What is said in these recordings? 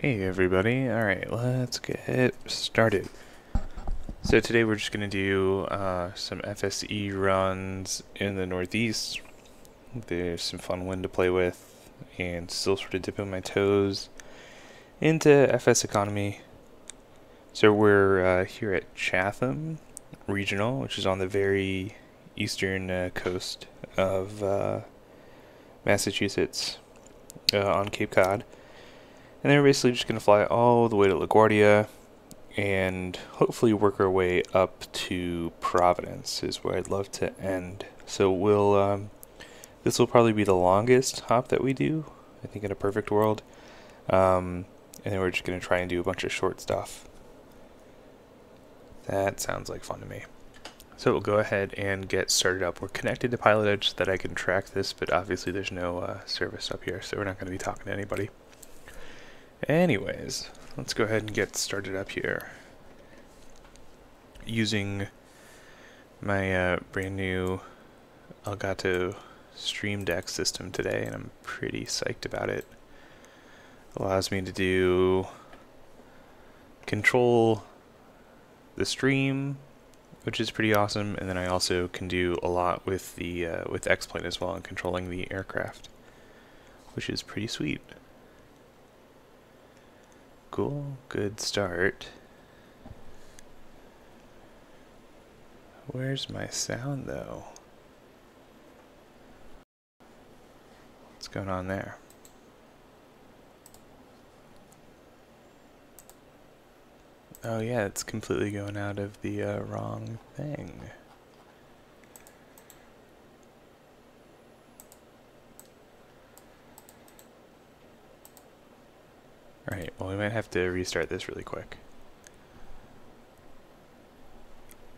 Hey everybody, alright, let's get started. So today we're just going to do some FSE runs in the Northeast. There's some fun wind to play with, and still sort of dipping my toes into FS economy. So we're here at Chatham Regional, which is on the very eastern coast of Massachusetts on Cape Cod. And then we're basically just going to fly all the way to LaGuardia and hopefully work our way up to Providence is where I'd love to end. So this will probably be the longest hop that we do, I think, in a perfect world. And then we're just going to try and do a bunch of short stuff. That sounds like fun to me. So we'll go ahead and get started up. We're connected to Pilot Edge so that I can track this, but obviously there's no service up here, so we're not going to be talking to anybody. Anyways, let's go ahead and get started up here using my brand new Elgato Stream Deck system today, and I'm pretty psyched about it. Allows me to control the stream, which is pretty awesome, and then I also can do a lot with the with X-Plane as well, and controlling the aircraft, which is pretty sweet. Cool, good start. Where's my sound though? What's going on there? Oh yeah, it's completely going out of the wrong thing. Right, well we might have to restart this really quick.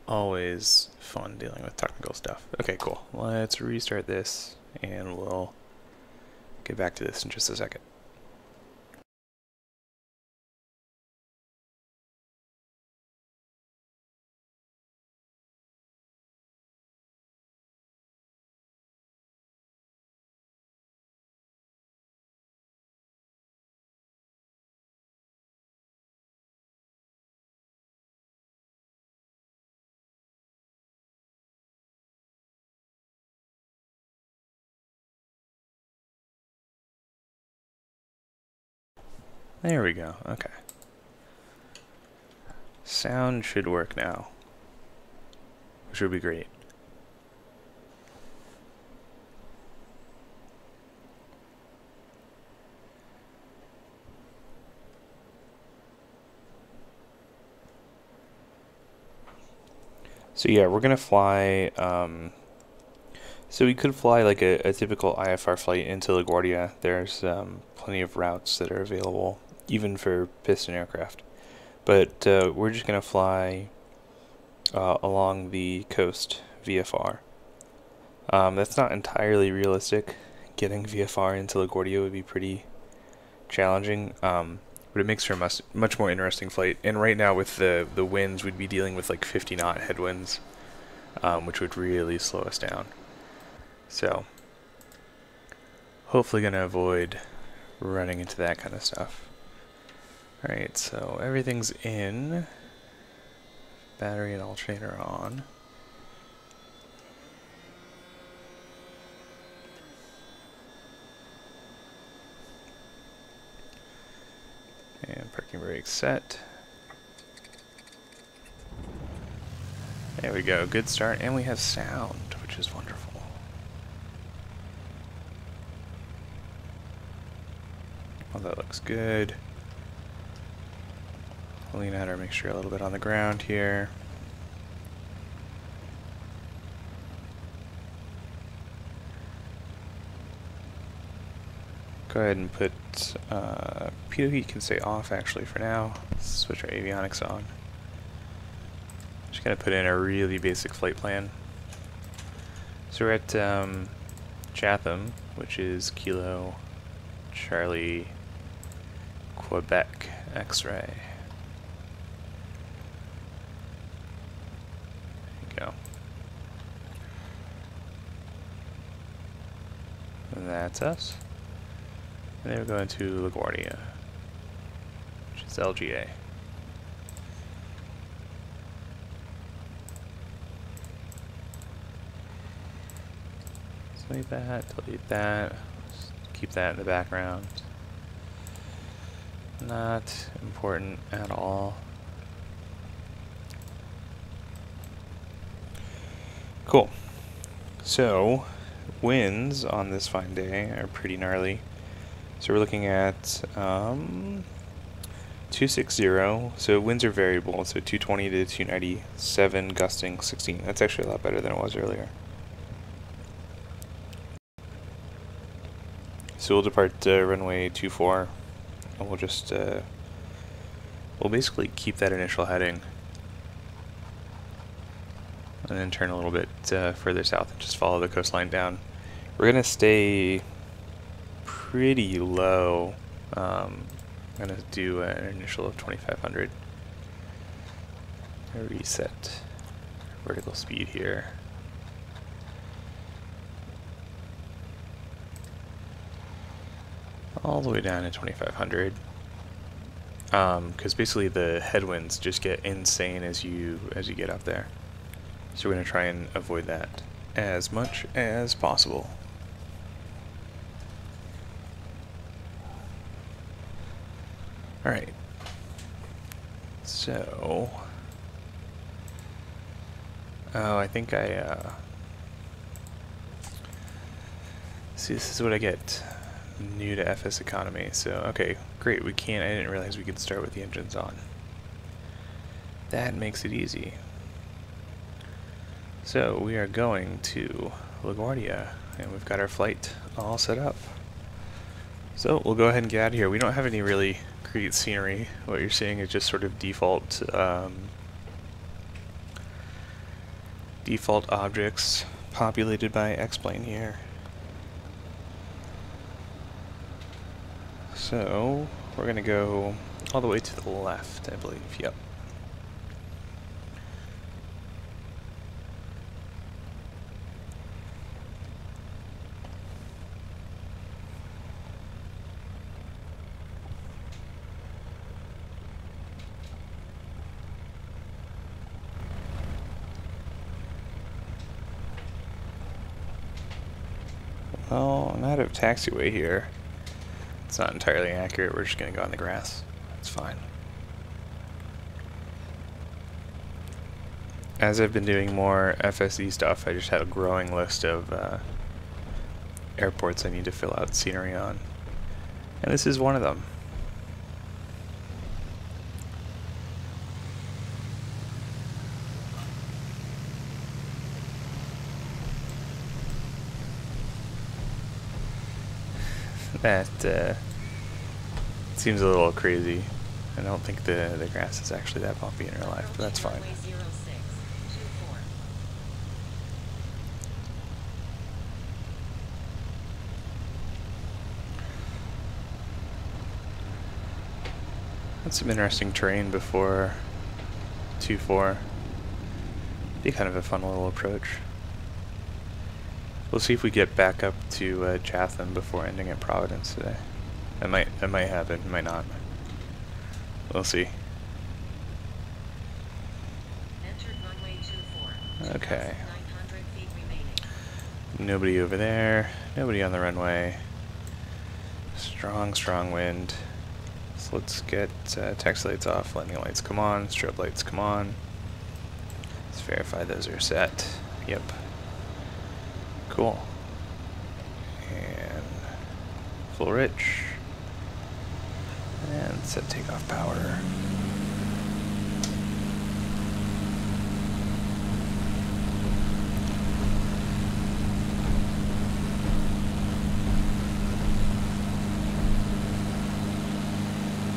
Always fun dealing with technical stuff. Okay, cool. Let's restart this and we'll get back to this in just a second. There we go, okay. Sound should work now, which would be great. So yeah, we're gonna fly, so we could fly like a typical IFR flight into LaGuardia. There's plenty of routes that are available, even for piston aircraft. But we're just gonna fly along the coast VFR. That's not entirely realistic. Getting VFR into LaGuardia would be pretty challenging, but it makes for a much more interesting flight. And right now with the winds, we'd be dealing with like 50 knot headwinds, which would really slow us down. So hopefully gonna avoid running into that kind of stuff. Alright, so everything's in. Battery and alternator on. And parking brake set. There we go, good start, and we have sound, which is wonderful. Well, that looks good. Lean out our mixture a little bit on the ground here. Go ahead and put pitot heat can stay off actually for now. Let's switch our avionics on. Just gonna put in a really basic flight plan. So we're at Chatham, which is Kilo Charlie Quebec X-ray. There you go. And that's us. And then we're going to LaGuardia. It's LGA. Delete that, delete that. Just keep that in the background. Not important at all. Cool. So, winds on this fine day are pretty gnarly. So we're looking at 260. So winds are variable. So 220 to 297, gusting 16. That's actually a lot better than it was earlier. So we'll depart runway 24, and we'll just we'll basically keep that initial heading, and then turn a little bit further south and just follow the coastline down. We're gonna stay pretty low. I'm gonna do an initial of 2,500. Reset vertical speed here. All the way down to 2,500. Because basically the headwinds just get insane as you get up there. So we're gonna try and avoid that as much as possible. All right. So, oh, I think see, this is what I get. New to FS economy, so okay, great, I didn't realize we could start with the engines on. That makes it easy. So we are going to LaGuardia, and we've got our flight all set up. So we'll go ahead and get out of here. We don't have any really great scenery. What you're seeing is just sort of default default objects populated by X-Plane here. So, we're going to go all the way to the left, I believe. Yep. Well, I'm out of taxiway here. It's not entirely accurate. We're just going to go on the grass. That's fine. As I've been doing more FSE stuff, I just had a growing list of airports I need to fill out scenery on. And this is one of them. That seems a little crazy. I don't think the grass is actually that bumpy in real life, but that's fine. That's some interesting terrain before 2-4. Be kind of a fun little approach. We'll see if we get back up to Chatham before ending at Providence today. It might happen, it might not. We'll see. Okay. Nobody over there. Nobody on the runway. Strong wind. So let's get taxi lights off, landing lights come on, strobe lights come on. Let's verify those are set. Yep. Cool. And full rich. And set takeoff power.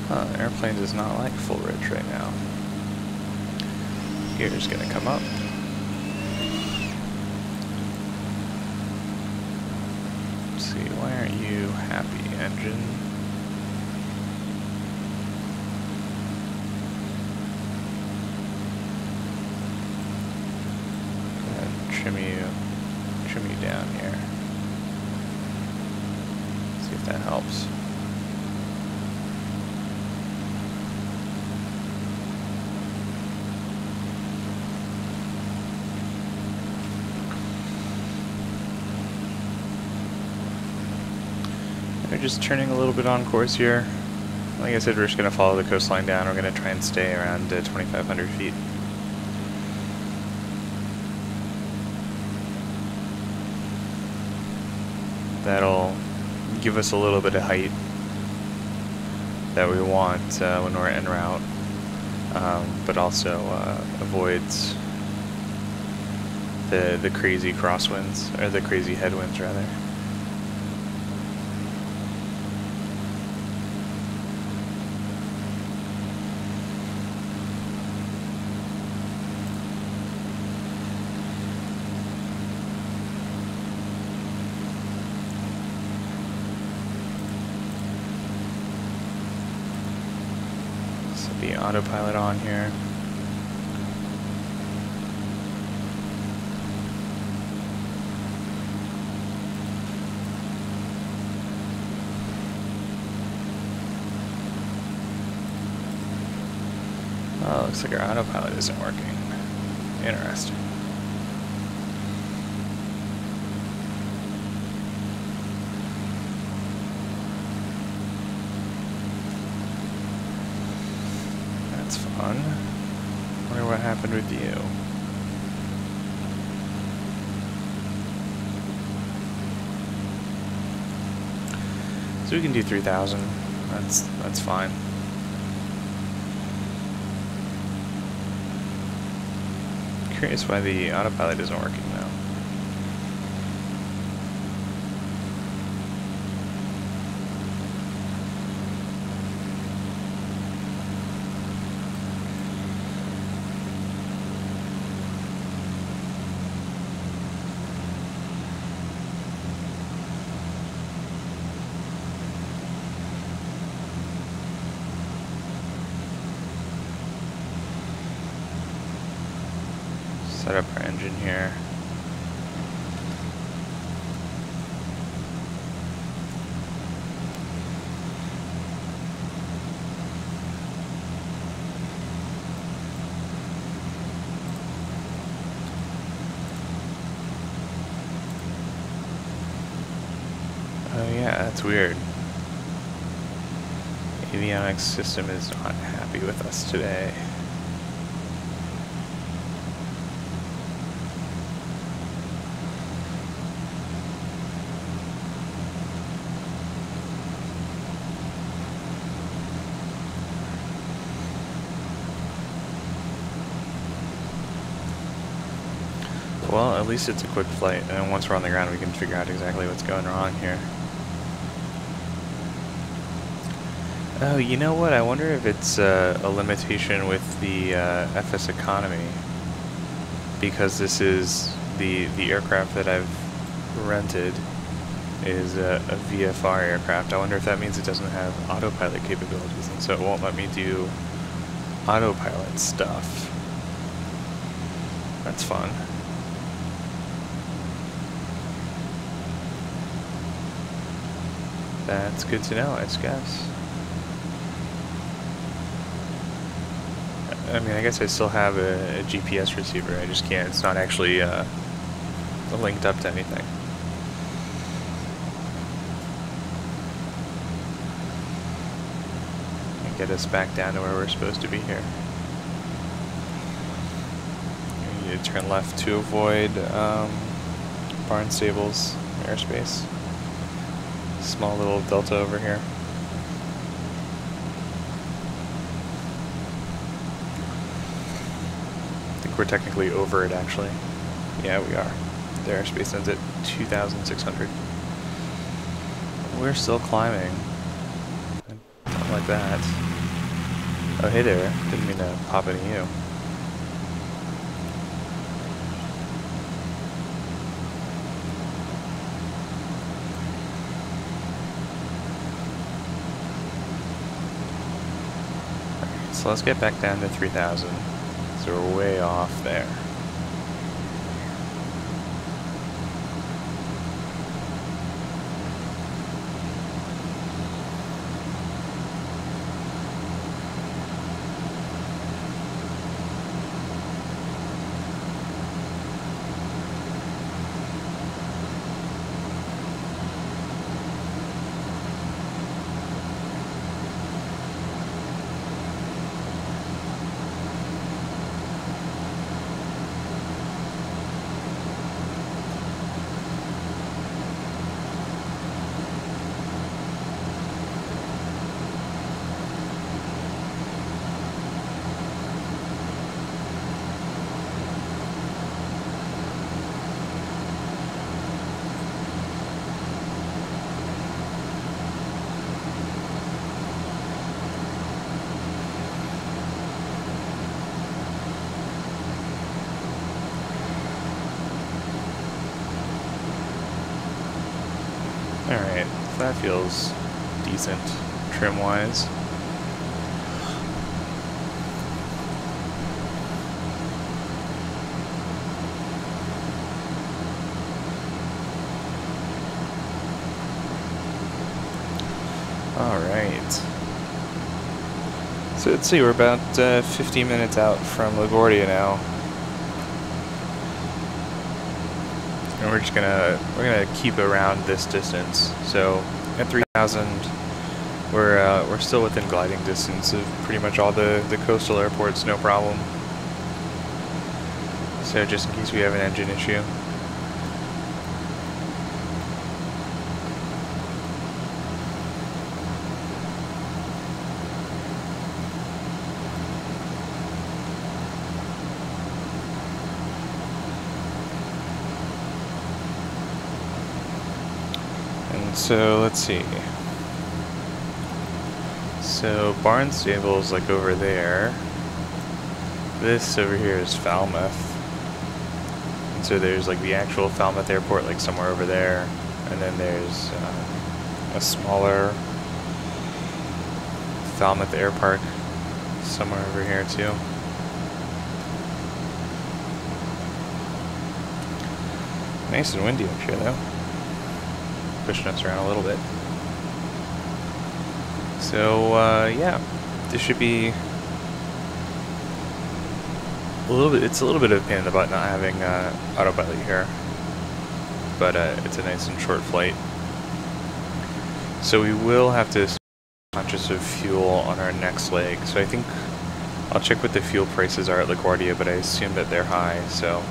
The airplane does not like full rich right now. Gear's gonna come up. Let's see, why aren't you happy, engine? Go ahead and trim you down here. See if that helps. We're just turning a little bit on course here. Like I said, we're just going to follow the coastline down. We're going to try and stay around 2,500 feet. That'll give us a little bit of height that we want when we're en route, but also avoids the crazy crosswinds, or the crazy headwinds rather. The autopilot on here. Oh, looks like our autopilot isn't working. Interesting. That's fun. Wonder what happened with you. So we can do 3,000. That's fine. Curious why the autopilot isn't working now. Set up our engine here. Oh yeah, that's weird. Avionics system is not happy with us today. Well, at least it's a quick flight, and once we're on the ground we can figure out exactly what's going wrong here. Oh, you know what? I wonder if it's a limitation with the FS economy, because this is the aircraft that I've rented is a VFR aircraft. I wonder if that means it doesn't have autopilot capabilities, and so it won't let me do autopilot stuff. That's fun. That's good to know, I guess. I mean, I guess I still have a GPS receiver, I just can't, it's not actually linked up to anything. Get us back down to where we're supposed to be here. We need to turn left to avoid Barnstable's airspace. Small little delta over here. I think we're technically over it actually. Yeah, we are. The airspace ends at 2,600. We're still climbing. Not like that. Oh, hey there. Didn't mean to pop into you. So let's get back down to 3,000. So we're way off there. That feels decent trim-wise. Alright. So let's see, we're about 15 minutes out from LaGuardia now. And we're gonna keep around this distance. So at 3,000, we're still within gliding distance of pretty much all the coastal airports, no problem. So just in case we have an engine issue. So let's see. So Barnstable's like over there. This over here is Falmouth. And so there's like the actual Falmouth airport like somewhere over there. And then there's a smaller Falmouth Air Park somewhere over here too. Nice and windy up here though. Pushing us around a little bit. So yeah, this should be a little bit. It's a little bit of a pain in the butt not having autopilot here, but it's a nice and short flight. So we will have to be conscious of fuel on our next leg. So I think I'll check what the fuel prices are at LaGuardia, but I assume that they're high. So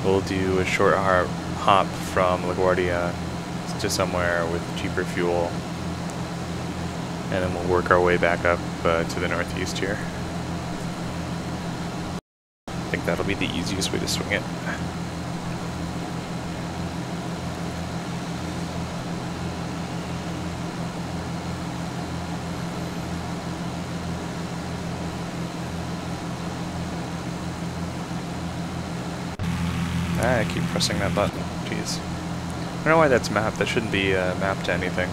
we'll do a short hop from LaGuardia to somewhere with cheaper fuel, and then we'll work our way back up to the northeast here. I think that'll be the easiest way to swing it. I keep pressing that button. Jeez. I don't know why that's mapped. That shouldn't be mapped to anything.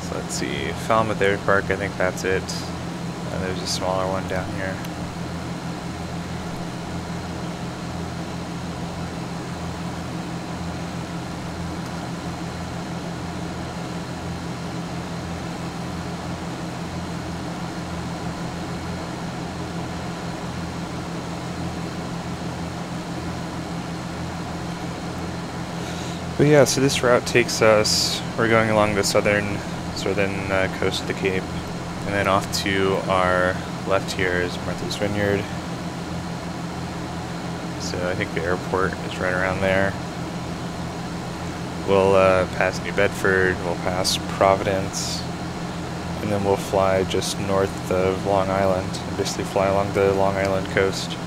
So let's see. Falmouth Air Park, I think that's it. And there's a smaller one down here. But yeah, so this route takes us, we're going along the southern coast of the Cape, and then off to our left here is Martha's Vineyard. So I think the airport is right around there. We'll pass New Bedford, we'll pass Providence, and then we'll fly just north of Long Island, and basically fly along the Long Island coast,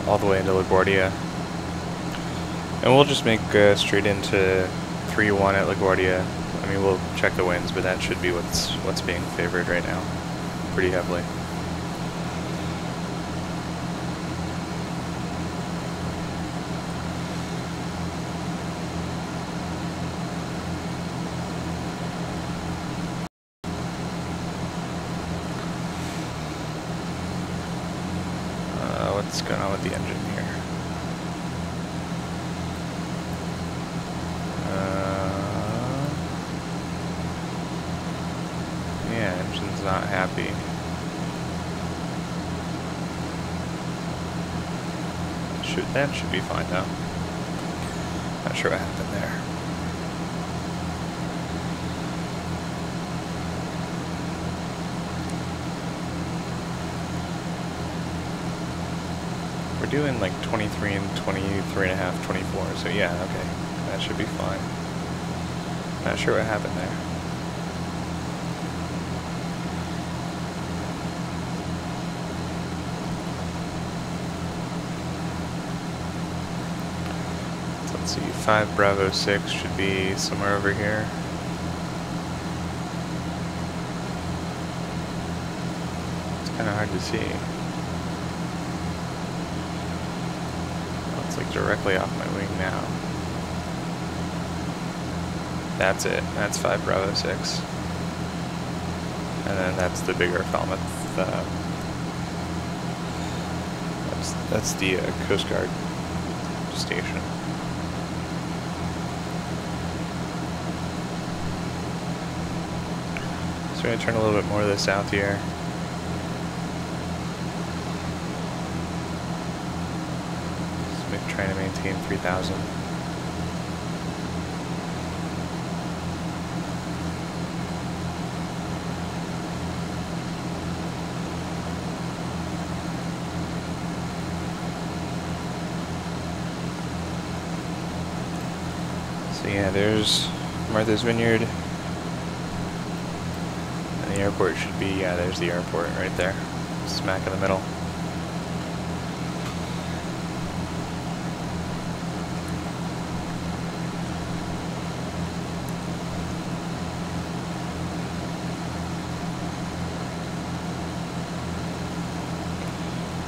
all the way into LaGuardia. And we'll just make straight into 3-1 at LaGuardia. I mean, we'll check the winds, but that should be what's being favored right now, pretty heavily. What's going on with the engine here? Yeah, engine's not happy. That should be fine now. Not sure what happened there. We're doing like 23 and 23 and a half, 24, so yeah, okay. That should be fine. Not sure what happened there. So let's see, 5 Bravo 6 should be somewhere over here. Kind of hard to see. Oh, it's like directly off my wing now. That's it. That's 5 Bravo 6. And then that's the bigger Falmouth. That's the Coast Guard station. So we're going to turn a little bit more to the south here. Just trying to maintain 3,000. So yeah, there's Martha's Vineyard. And the airport should be, yeah, there's the airport right there. Smack in the middle.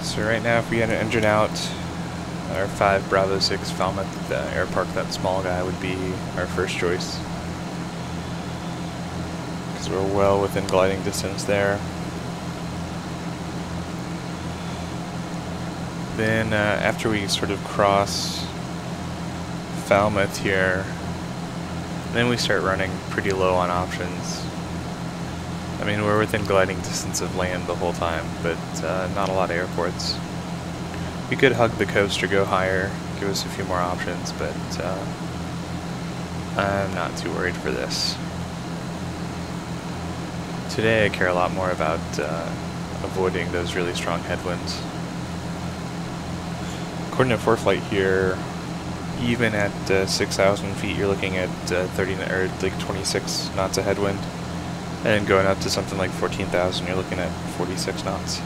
So right now, if we had an engine out, our 5 Bravo 6 Falmouth Air Park, that small guy, would be our first choice. Because we're well within gliding distance there. Then after we sort of cross Falmouth here, then we start running pretty low on options. I mean, we're within gliding distance of land the whole time, but not a lot of airports. We could hug the coast or go higher, give us a few more options, but I'm not too worried for this. Today I care a lot more about avoiding those really strong headwinds. According to ForeFlight here, even at 6,000 feet, you're looking at 26 knots of headwind. And going up to something like 14,000, you're looking at 46 knots.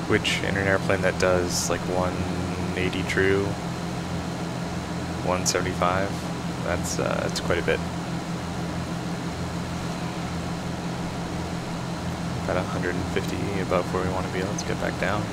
Which, in an airplane that does like 180 true, 175, that's quite a bit. About 150 above where we want to be. Let's get back down.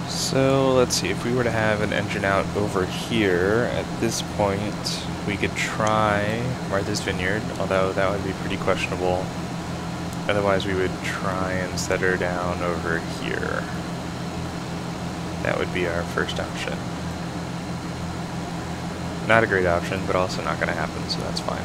So let's see, if we were to have an engine out over here, at this point we could try Martha's Vineyard, although that would be pretty questionable. Otherwise we would try and set her down over here. That would be our first option. Not a great option, but also not going to happen, so that's fine.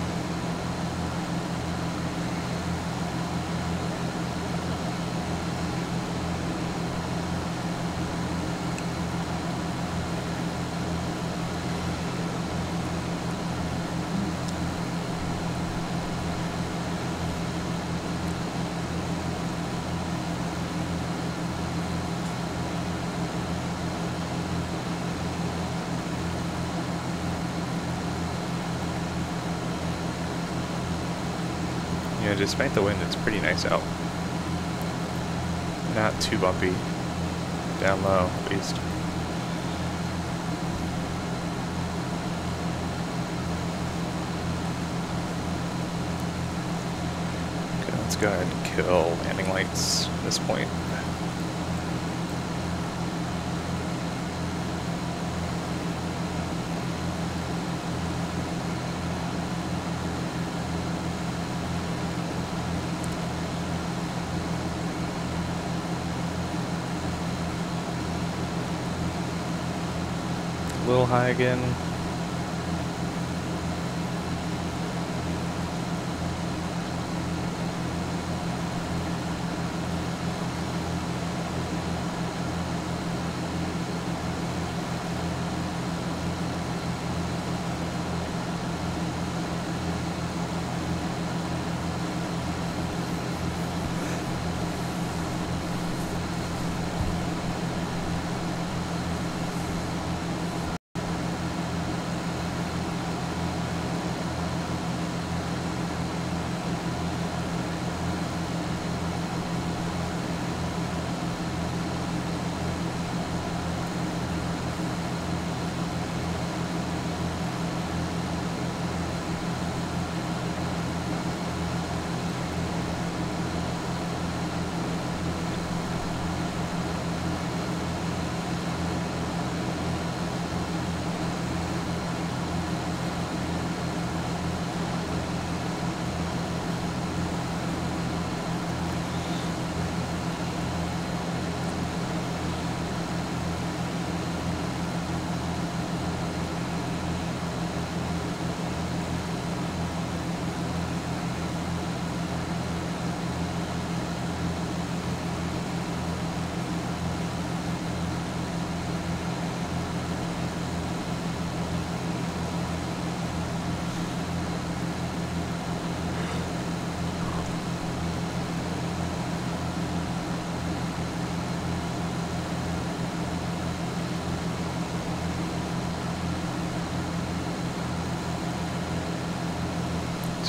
You know, despite the wind, it's pretty nice out. Not too bumpy. Down low, at least. Okay, let's go ahead and kill landing lights at this point. A little high again.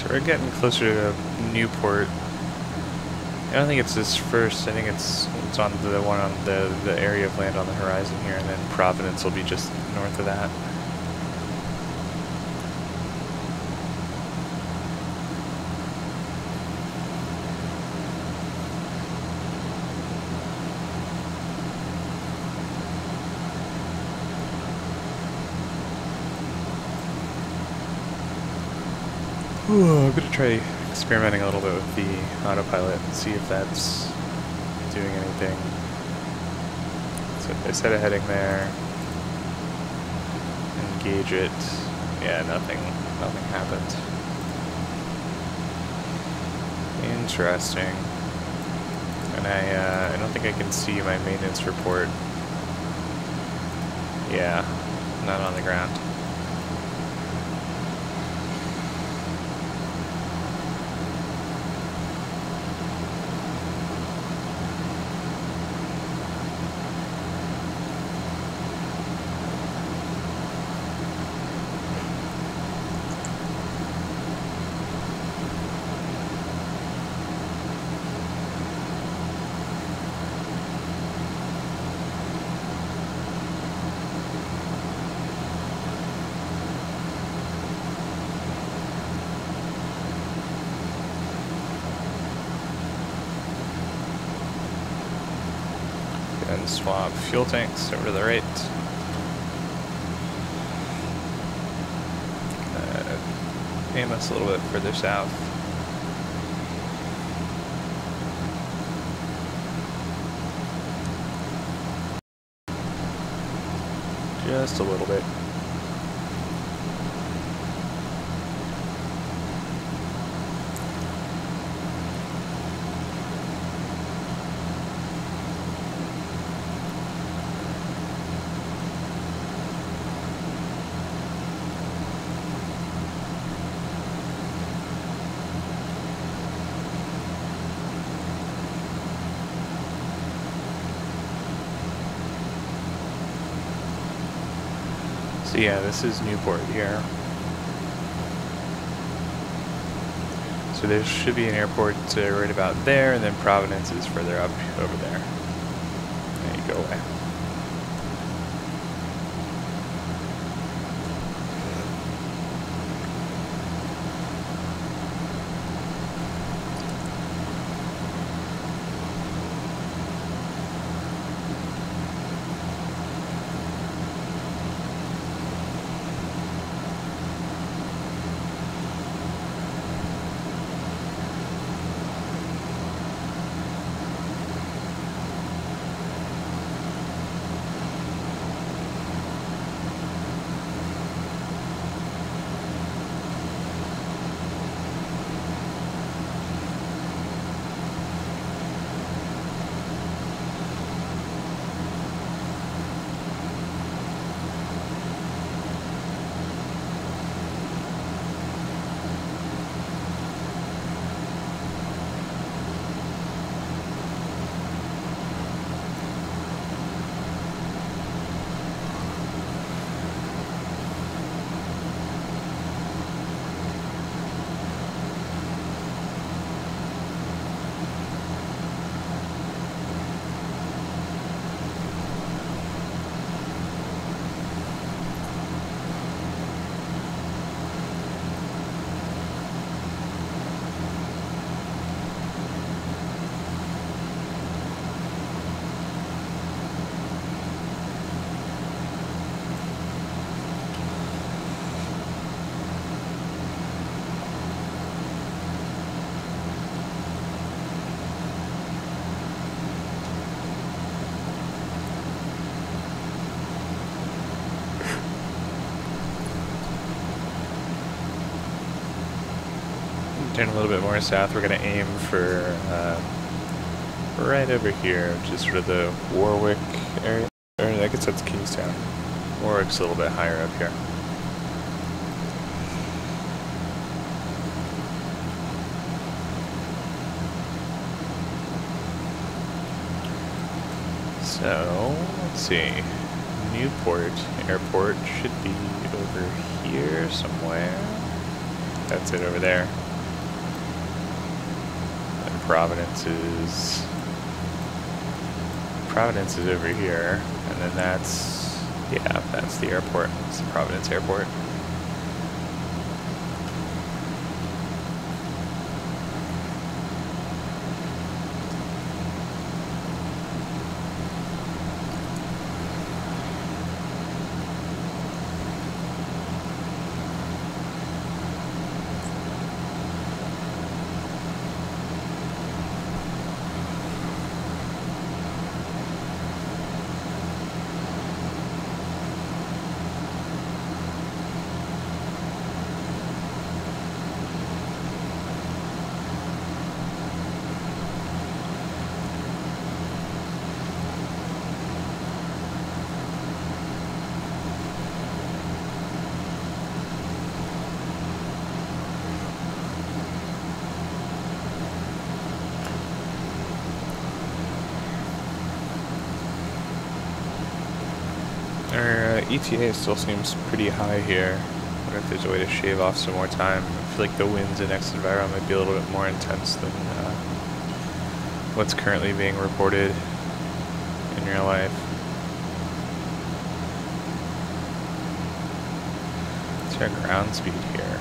So we're getting closer to Newport. I don't think it's this first. I think it's on the one on the area of land on the horizon here, and then Providence will be just north of that. Ooh, I'm gonna try experimenting a little bit with the autopilot and see if that's doing anything. So I set a heading there, engage it. Yeah, nothing happened. Interesting. And I don't think I can see my maintenance report. Yeah, not on the ground. And swap fuel tanks over to the right. Aim us a little bit further south. Just a little bit. So yeah, this is Newport here. So there should be an airport right about there, and then Providence is further up over there. There you go away. Turn a little bit more south. We're going to aim for right over here, which is sort of the Warwick area. Or I guess that's Kingstown. Warwick's a little bit higher up here. So, let's see. Newport Airport should be over here somewhere. That's it over there. Providence is over here, and then that's the airport. It's the Providence Airport. Our ETA still seems pretty high here. I wonder if there's a way to shave off some more time. I feel like the winds in X environment might be a little bit more intense than what's currently being reported in real life. What's our ground speed here?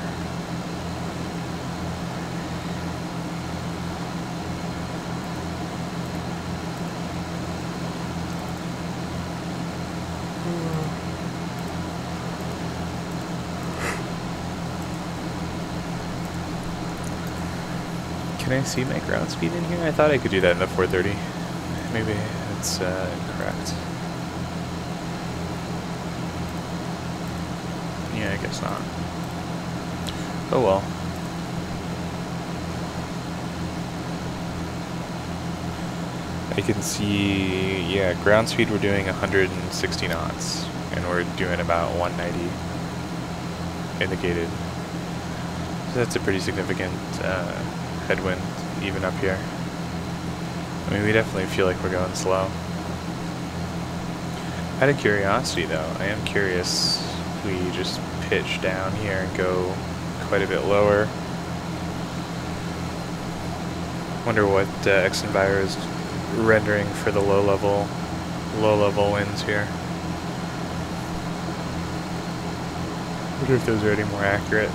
Can I see my ground speed in here? I thought I could do that in the 430. Maybe it's incorrect. Yeah, I guess not. Oh well. I can see, yeah, ground speed we're doing 160 knots, and we're doing about 190 indicated. So that's a pretty significant headwind even up here. I mean, we definitely feel like we're going slow. Out of curiosity though, I am curious if we just pitch down here and go quite a bit lower. Wonder what XEnviro is rendering for the low level winds here. Wonder if those are any more accurate.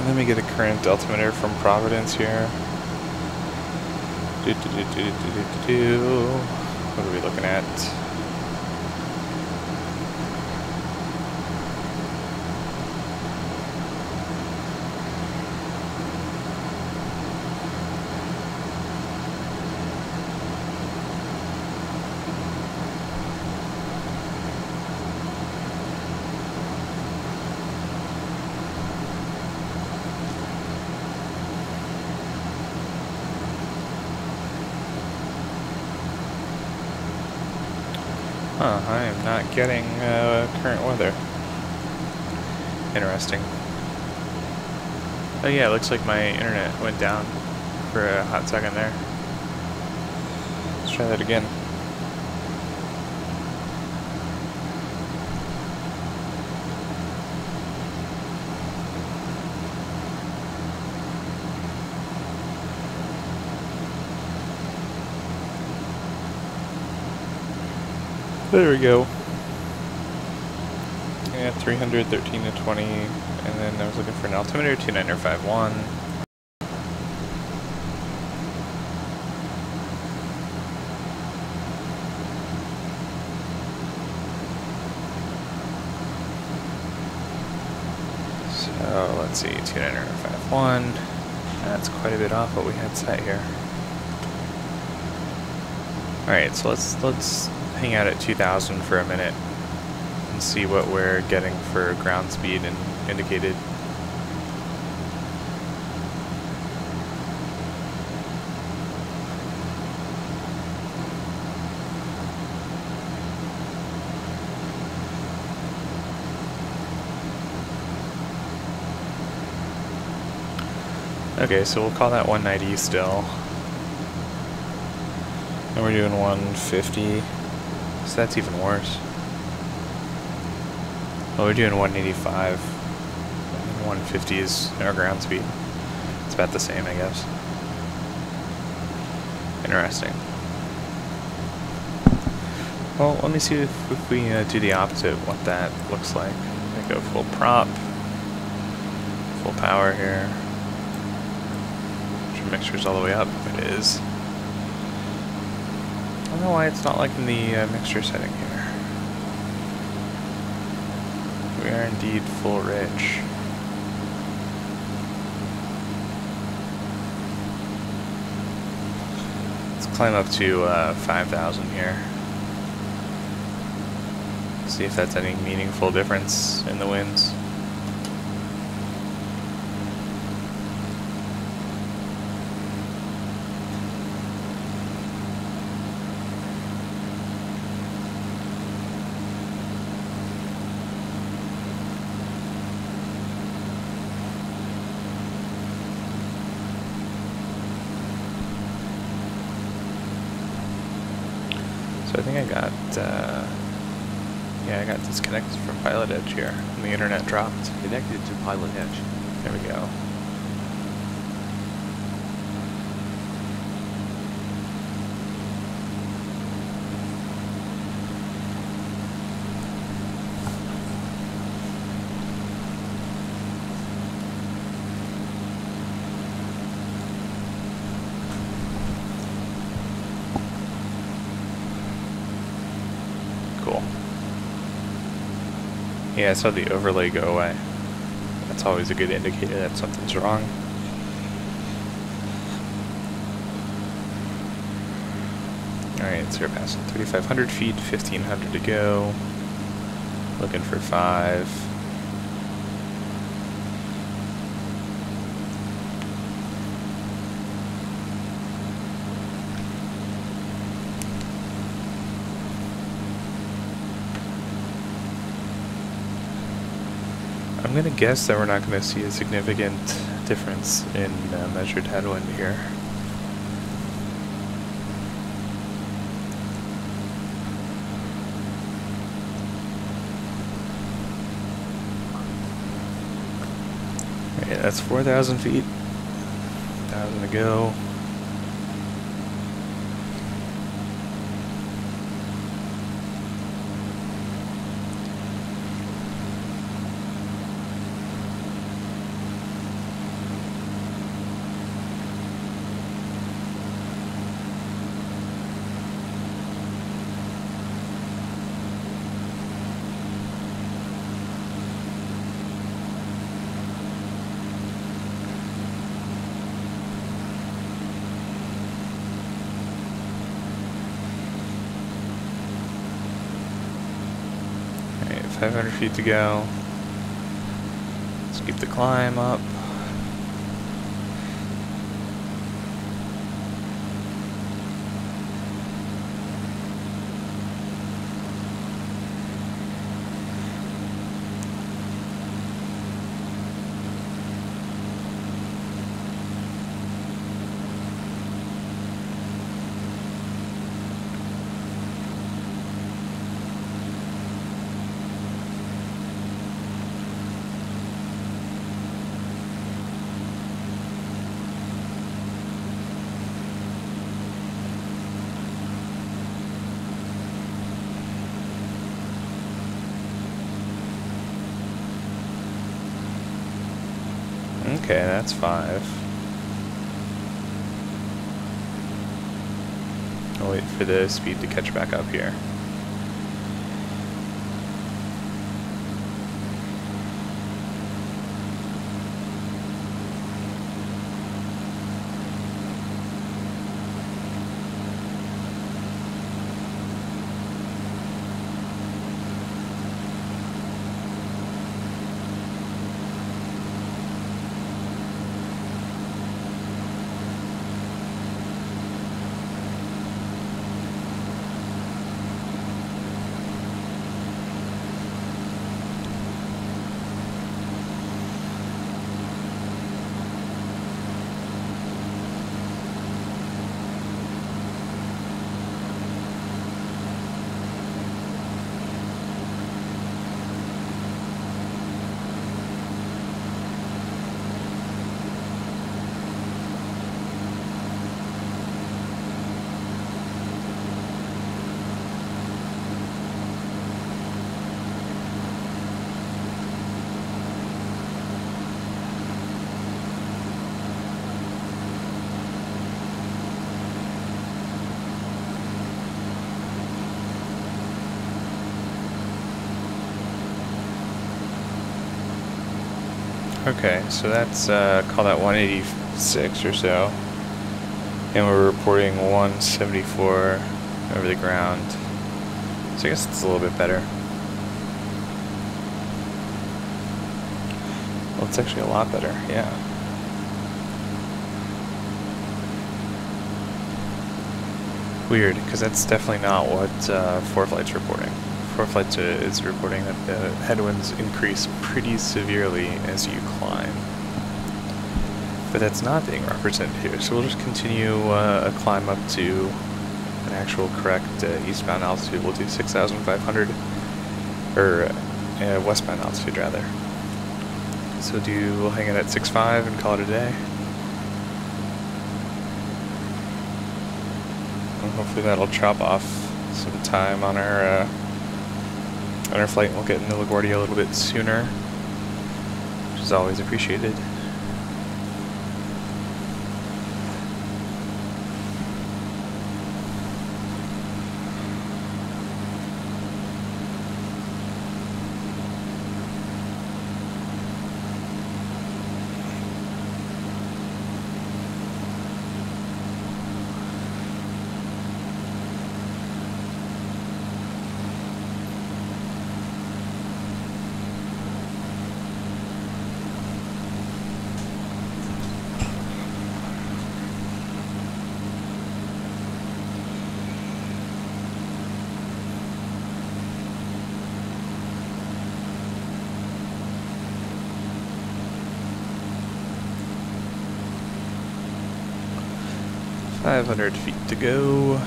Let me get a current altimeter from Providence here. What are we looking at? I am not getting current weather. Interesting. Oh yeah, it looks like my internet went down for a hot second there. Let's try that again. There we go. Yeah, 313 to 20, and then I was looking for an altimeter, 29051. So let's see, 29051. That's quite a bit off what we had set here. All right, so let's hang out at 2,000 for a minute and see what we're getting for ground speed and indicated. Okay, so we'll call that 190 still. And we're doing 150, so that's even worse. Well, we're doing 185. 150 is our ground speed. It's about the same, I guess. Interesting. Well, let me see if we do the opposite, what that looks like. I go full prop, full power here. Make sure mixture's all the way up. It is. I don't know why it's not liking the mixture setting here. We are indeed full rich. Let's climb up to 5,000 here. See if that's any meaningful difference in the winds. So I think I got, yeah, I got disconnected from Pilot Edge here, and the internet dropped. Connected to Pilot Edge. There we go. Cool. Yeah, I saw the overlay go away. That's always a good indicator that something's wrong. Alright, so we're passing 3,500 feet, 1,500 to go. Looking for 5. I'm going to guess that we're not going to see a significant difference in measured headwind here. Okay, that's 4,000 feet. 1,000 to go. Alright, 500 feet to go. Let's keep the climb up. Okay, that's 5. I'll wait for the speed to catch back up here. Okay, so that's call that 186 or so, and we're reporting 174 over the ground. So I guess it's a little bit better. Well, it's actually a lot better, yeah. Weird, because that's definitely not what 4Flight's reporting. 4Flight is reporting that the headwinds increase pretty severely as you climb. But that's not being represented here, so we'll just continue a climb up to an actual correct eastbound altitude. We'll do 6,500, or westbound altitude rather. So we'll hang it at 6.5 and call it a day. And hopefully that'll chop off some time on our flight, and we'll get into LaGuardia a little bit sooner, which is always appreciated. .500 feet to go.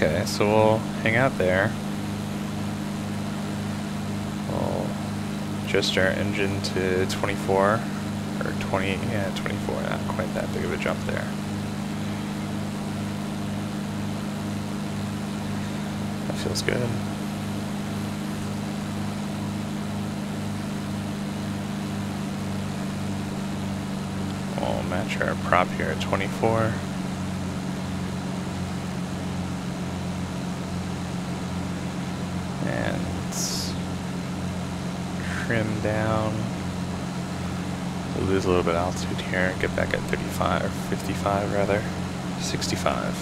Okay, so we'll hang out there. We'll adjust our engine to 24, or 20, yeah, 24, not quite that big of a jump there. That feels good. We'll match our prop here at 24. And trim down. We'll lose a little bit of altitude here and get back at 35, or 55 rather, 65.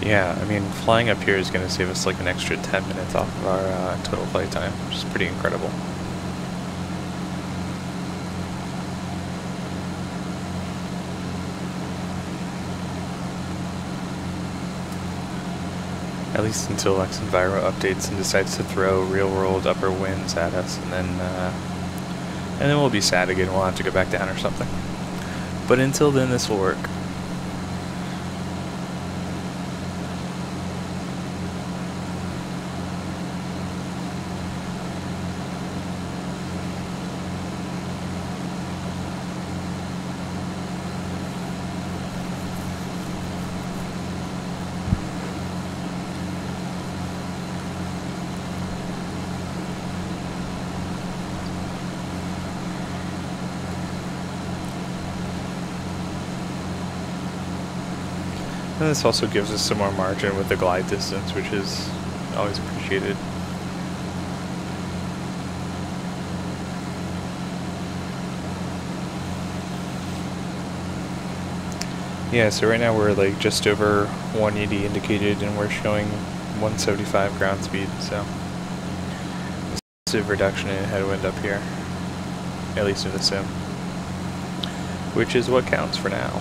Yeah, I mean, flying up here is going to save us like an extra 10 minutes off of our total flight time, which is pretty incredible. At least until Enviro updates and decides to throw real-world upper winds at us, and then we'll be sad again. We'll have to go back down or something. But until then, this will work. And this also gives us some more margin with the glide distance, which is always appreciated. Yeah, so right now we're like just over 180 indicated and we're showing 175 ground speed, so massive reduction in headwind up here, at least in the sim, which is what counts for now.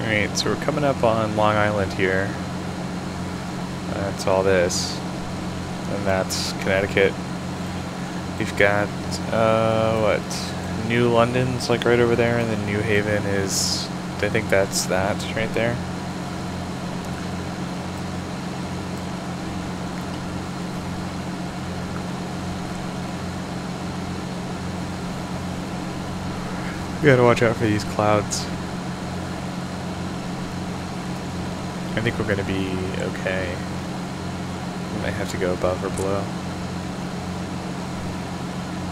Alright, so we're coming up on Long Island here. That's all this. And that's Connecticut. We've got, what? New London's like right over there, and then New Haven is, I think that's that right there. We gotta watch out for these clouds. I think we're gonna be okay. We might have to go above or below.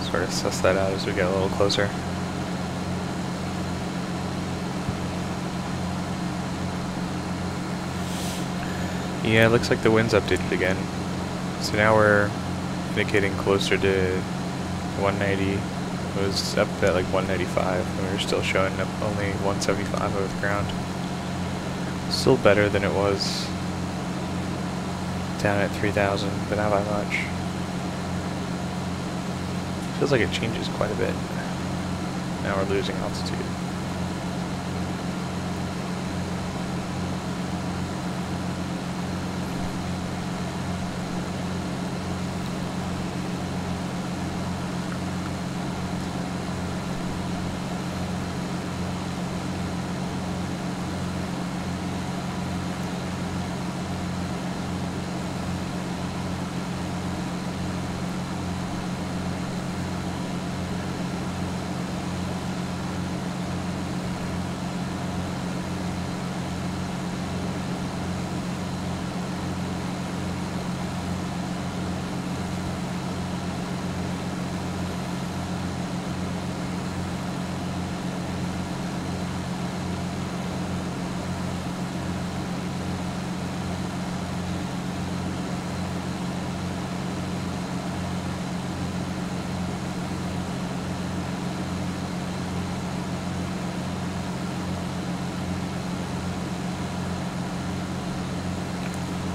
Sort of suss that out as we get a little closer. Yeah, it looks like the wind's updated again. So now we're indicating closer to 190. It was up at like 195, and we were still showing up only 175 over the ground. Still better than it was down at 3,000, but not by much. Feels like it changes quite a bit. Now we're losing altitude.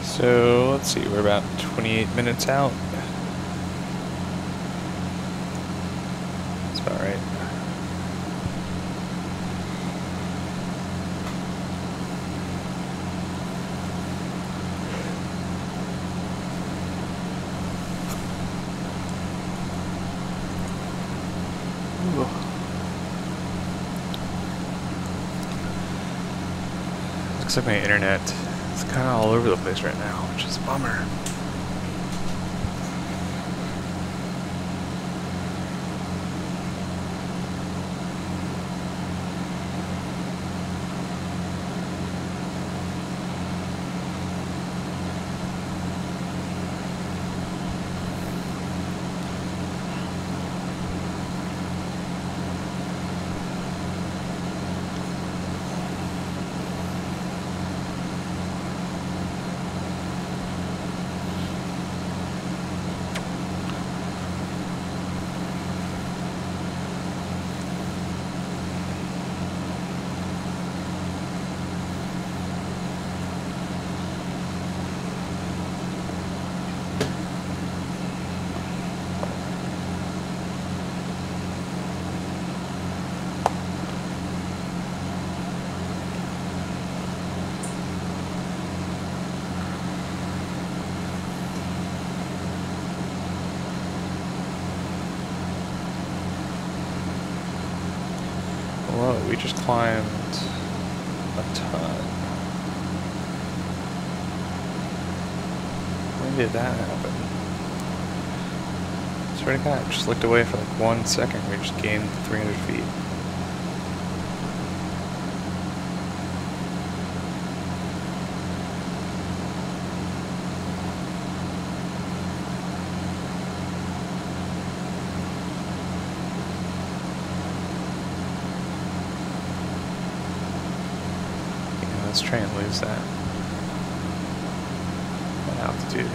So let's see, we're about 28 minutes out. That's about right. Looks like my internet is kind of all over the place right now, which is a bummer. Whoa, we just climbed a ton. When did that happen? Swear to God, I just looked away for like 1 second. We just gained 300 feet. Let's try and lose that altitude.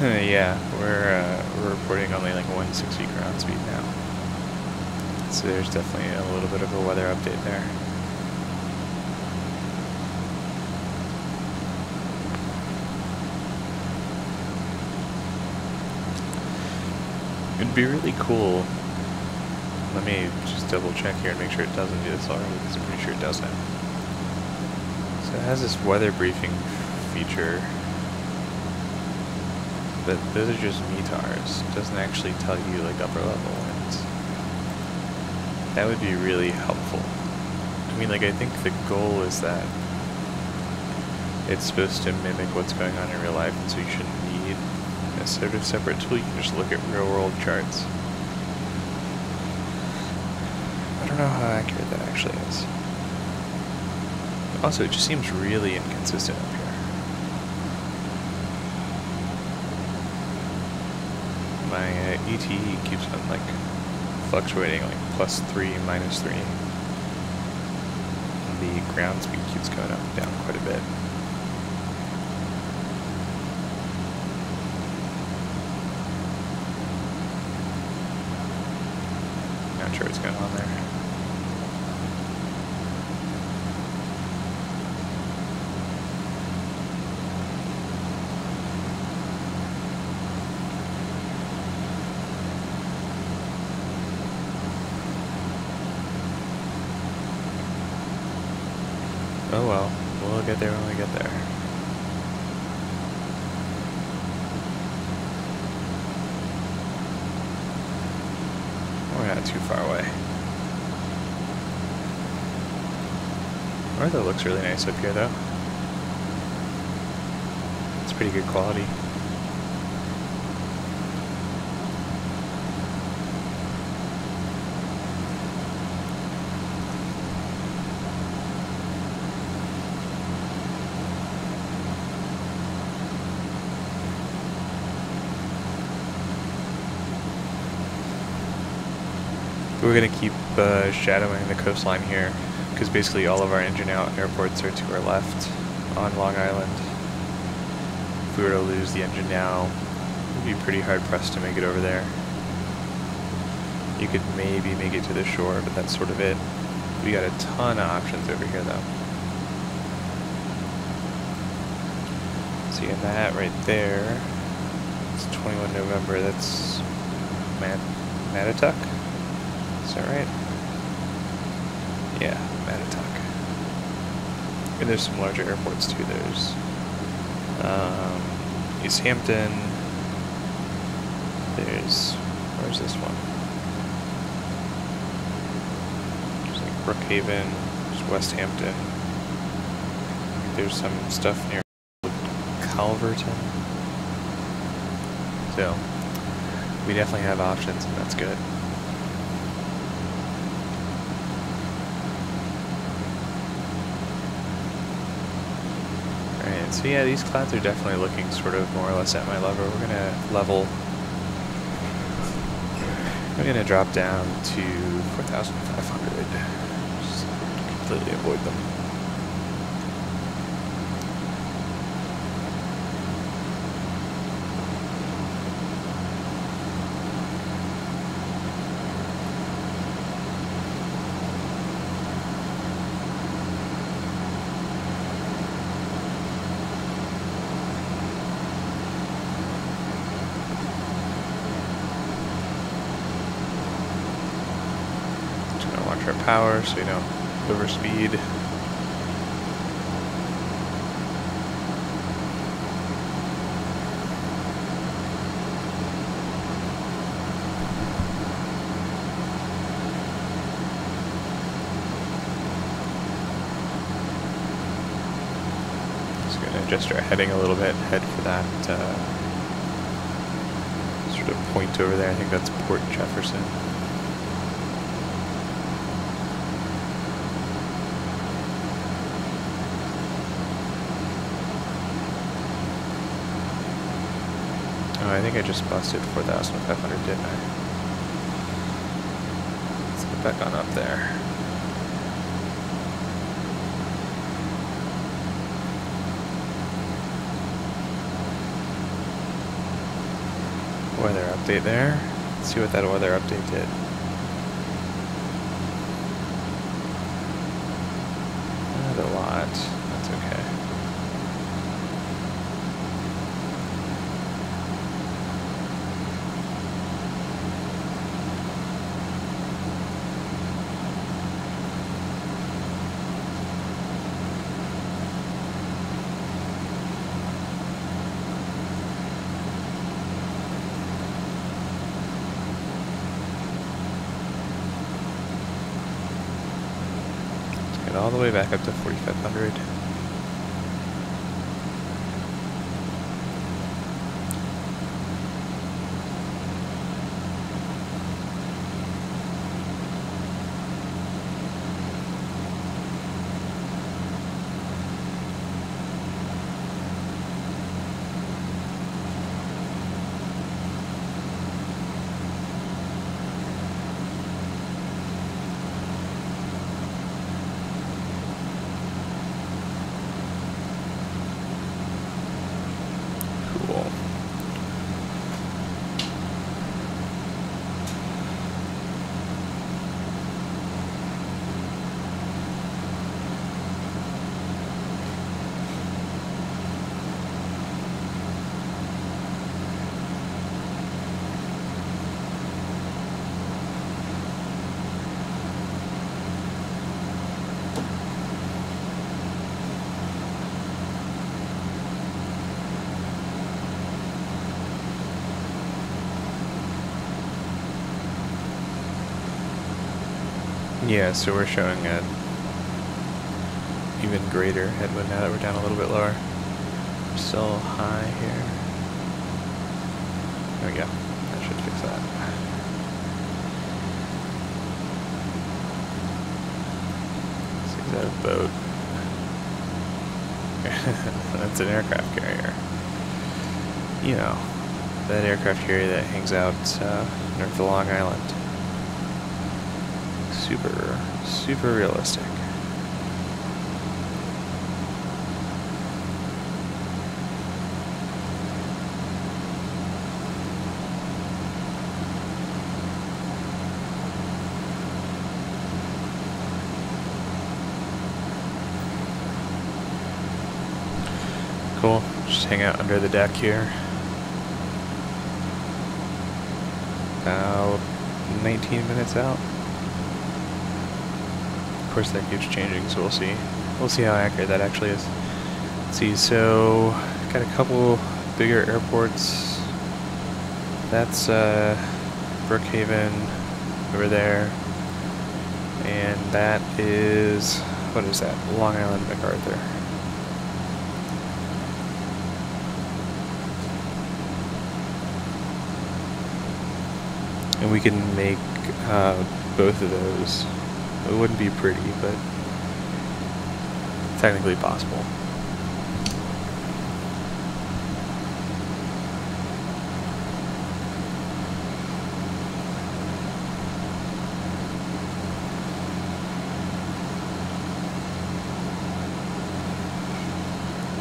Yeah, we're reporting only like 160 ground speed now. So there's definitely a little bit of a weather update there. It'd be really cool. Let me just double check here and make sure it doesn't do this already, because I'm pretty sure it doesn't. So it has this weather briefing feature, but those are just METARs. It doesn't actually tell you like upper level winds. That would be really helpful. I mean, like, I think the goal is that it's supposed to mimic what's going on in real life, and so you shouldn't need a sort of separate tool. You can just look at real world charts. I don't know how accurate that actually is. Also, it just seems really inconsistent up here. My ETE keeps on like fluctuating, like +3, -3. And the ground speed keeps going up and down quite a bit. Not sure what's going on there. Oh well, we'll get there when we get there. We're not too far away. Weather looks really nice up here though. It's pretty good quality. We're going to keep shadowing the coastline here, because basically all of our in-and-out airports are to our left on Long Island. If we were to lose the engine now, we'd be pretty hard-pressed to make it over there. You could maybe make it to the shore, but that's sort of it. We got a ton of options over here, though. Seeing that right there, it's 21 November, that's Mattatuck? Is that right? Yeah, Mattatuck. And there's some larger airports too. There's East Hampton. Where's this one? There's like Brookhaven. There's West Hampton. there's some stuff near Calverton. So we definitely have options, and that's good. Alright, so yeah, these clouds are definitely looking sort of more or less at my level. We're gonna drop down to 4,500. Just completely avoid them. Our power so we don't overspeed. Just going to adjust our heading a little bit, head for that sort of point over there. I think that's Port Jefferson. Oh, I think I just busted 4,500, didn't I? Let's get back on up there. Weather update there. Let's see what that weather update did. Not a lot. That's okay. All the way back up to 4,500. Yeah, so we're showing an even greater headwind now that we're down a little bit lower. We're still high here. There we go. That should fix that. See that boat. That's an aircraft carrier. You know, that aircraft carrier that hangs out north of Long Island. Super realistic. Cool. Just hang out under the deck here. About 19 minutes out. Of course that keeps changing, so we'll see. We'll see how accurate that actually is. Let's see, so got a couple bigger airports. That's Brookhaven over there. And that is, what is that? Long Island MacArthur. And we can make both of those. It wouldn't be pretty, but technically possible.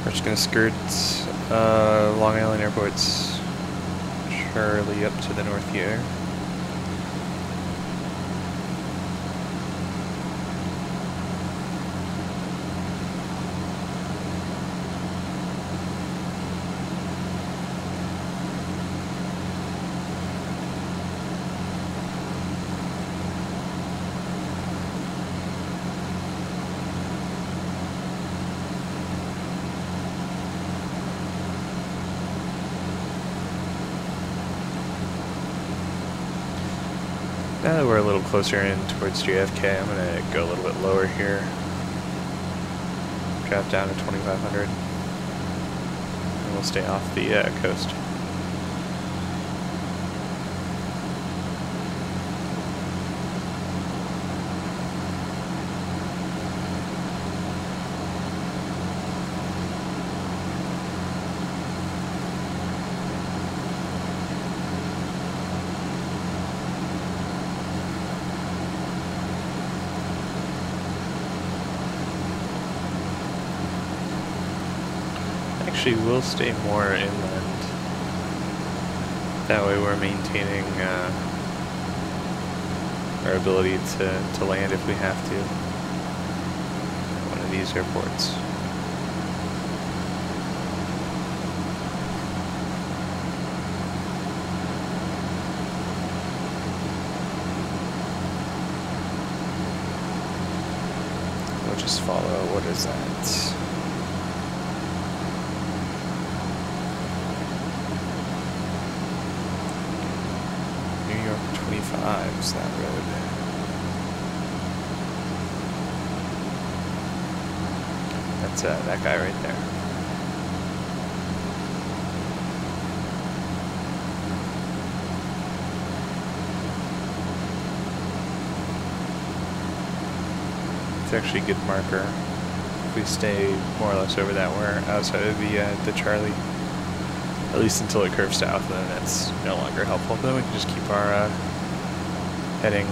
We're just going to skirt Long Island Airport's Charlie up to the north here. Now that we're a little closer in towards JFK, I'm going to go a little bit lower here. Drop down to 2,500. And we'll stay off the coast. Actually, we'll stay more inland. That way we're maintaining our ability to land if we have to. One of these airports. We'll just follow, what is that? New York 25's that road. That's that guy right there. It's actually a good marker. If we stay more or less over that, we're outside of the Charlie. At least until it curves south, and then it's no longer helpful. But then we can just keep our heading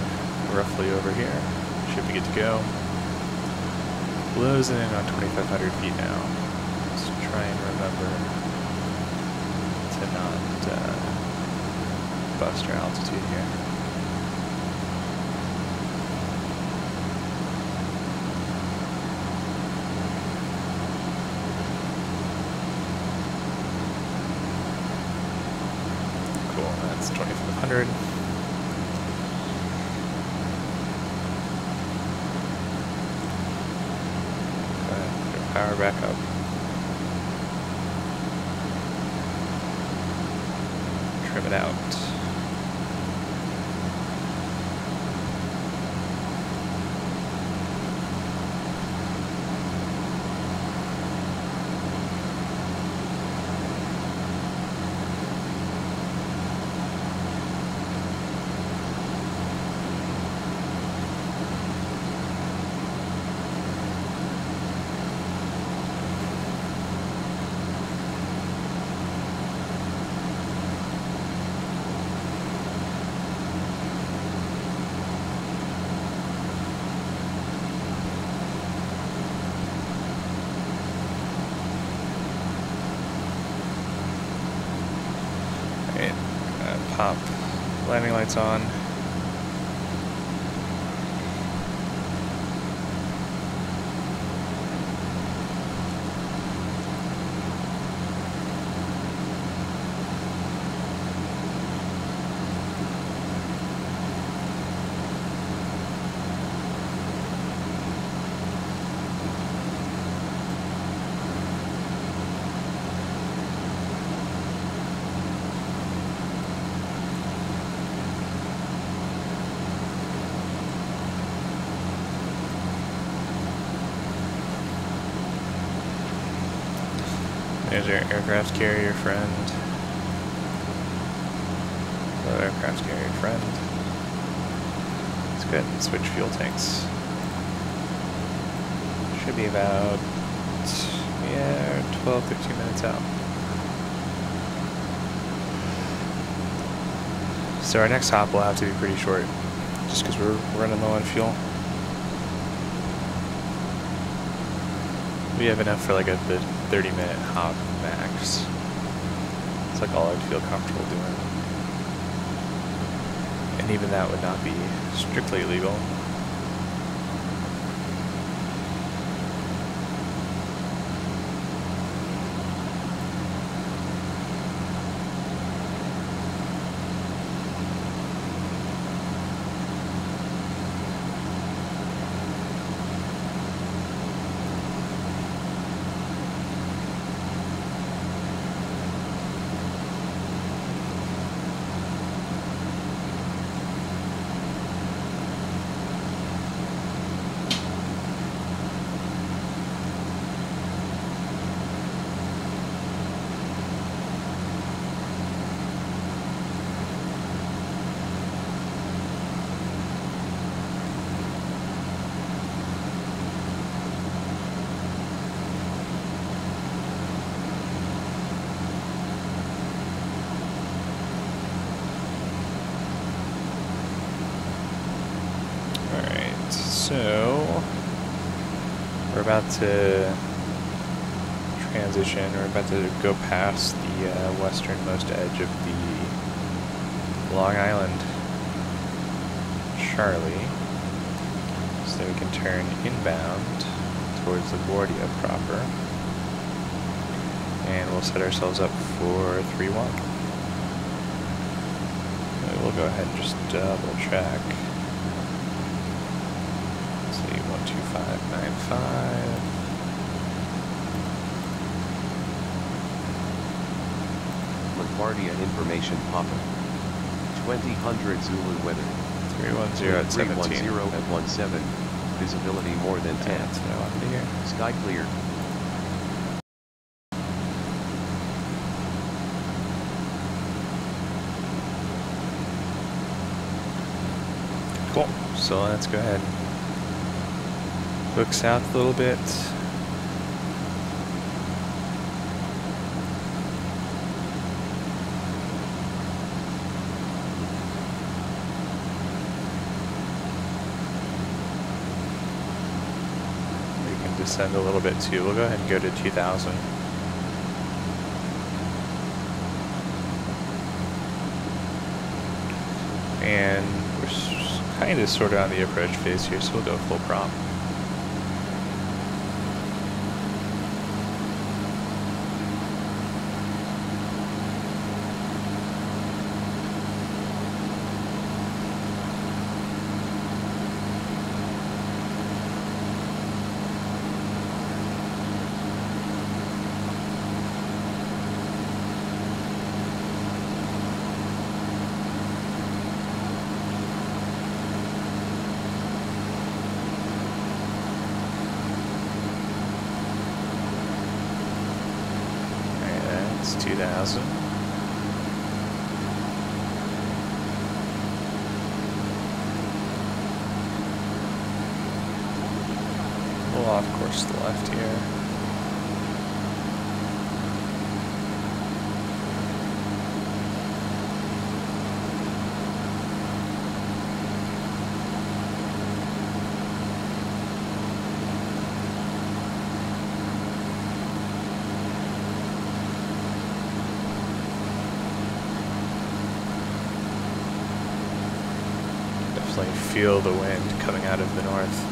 roughly over here. Should be good to go. Closing in on 2,500 feet now. Let's try and remember to not bust our altitude here. That's 2,500. Go ahead, put our power back up. Trim it out. Pop landing lights on. There's our aircraft carrier friend. Hello, aircraft carrier friend. go ahead and switch fuel tanks. Should be about, yeah, 12, 13 minutes out. So our next hop will have to be pretty short, just because we're running low on fuel. We have enough for like the 30-minute hop max. It's like all I'd feel comfortable doing. And even that would not be strictly legal. So, we're about to transition, we're about to go past the westernmost edge of the Long Island Charlie, so that we can turn inbound towards LaGuardia proper, and we'll set ourselves up for 3-1. We'll go ahead and just double check. 12595. LaGuardia information Papa. 2000 Zulu weather. 310 at 17. 310 at 17. Visibility more than 10. That's what I wanted to hear. Sky clear. Cool. So let's go ahead. Look south a little bit. We can descend a little bit too. We'll go ahead and go to 2000. And we're kind of sort of on the approach phase here, so we'll go full prop. It's 2000. We'll off course to the left here. Definitely feel the wind coming out of the north.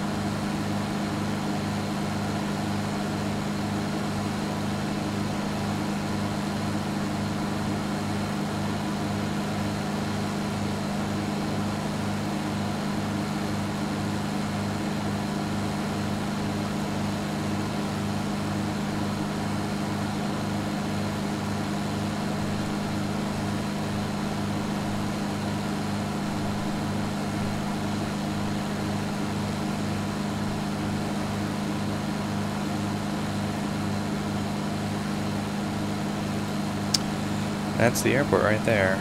That's the airport right there.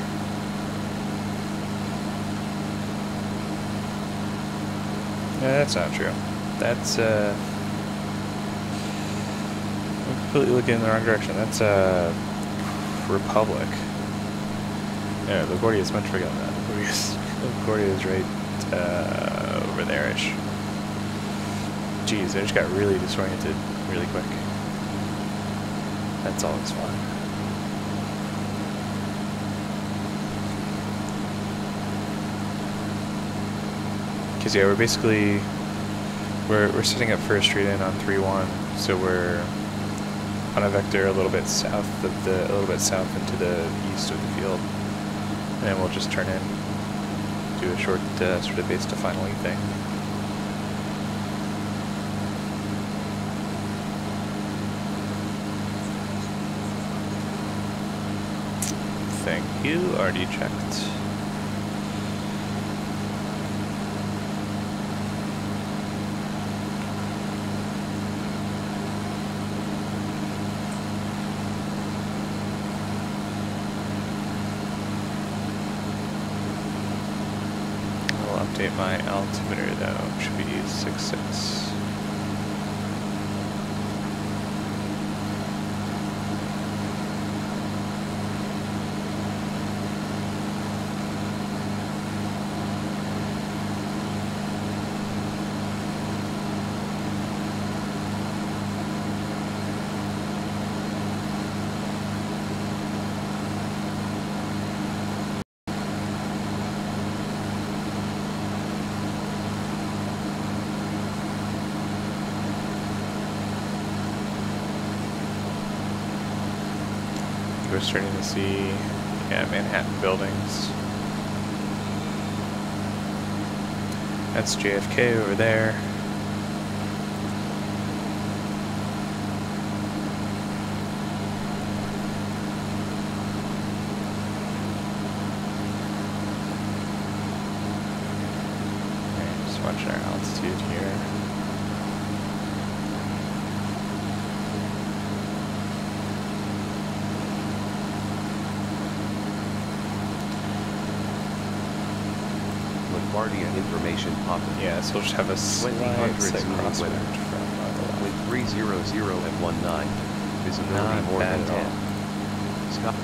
That's not true. That's, I'm completely looking in the wrong direction. That's, Republic. Yeah, LaGuardia is much bigger than that. LaGuardia is right, over there-ish. Jeez, I just got really disoriented really quick. That's all it's fun. Because yeah, we're setting up for a straight in on 3-1, so we're on a vector a little bit south into the east of the field, and then we'll just turn in, do a short sort of base to finally thing. Thank you, already checked. I'll update my altimeter though, should be 6.6. We're starting to see, yeah, Manhattan buildings. That's JFK over there. Okay, just watching our altitude here. LaGuardia information popping. Yeah, so we'll just have a slight 2000 Zulu crosswind weather. from the left. Wind 300 at 19. Visibility Not more bad than at all. 10. Scott.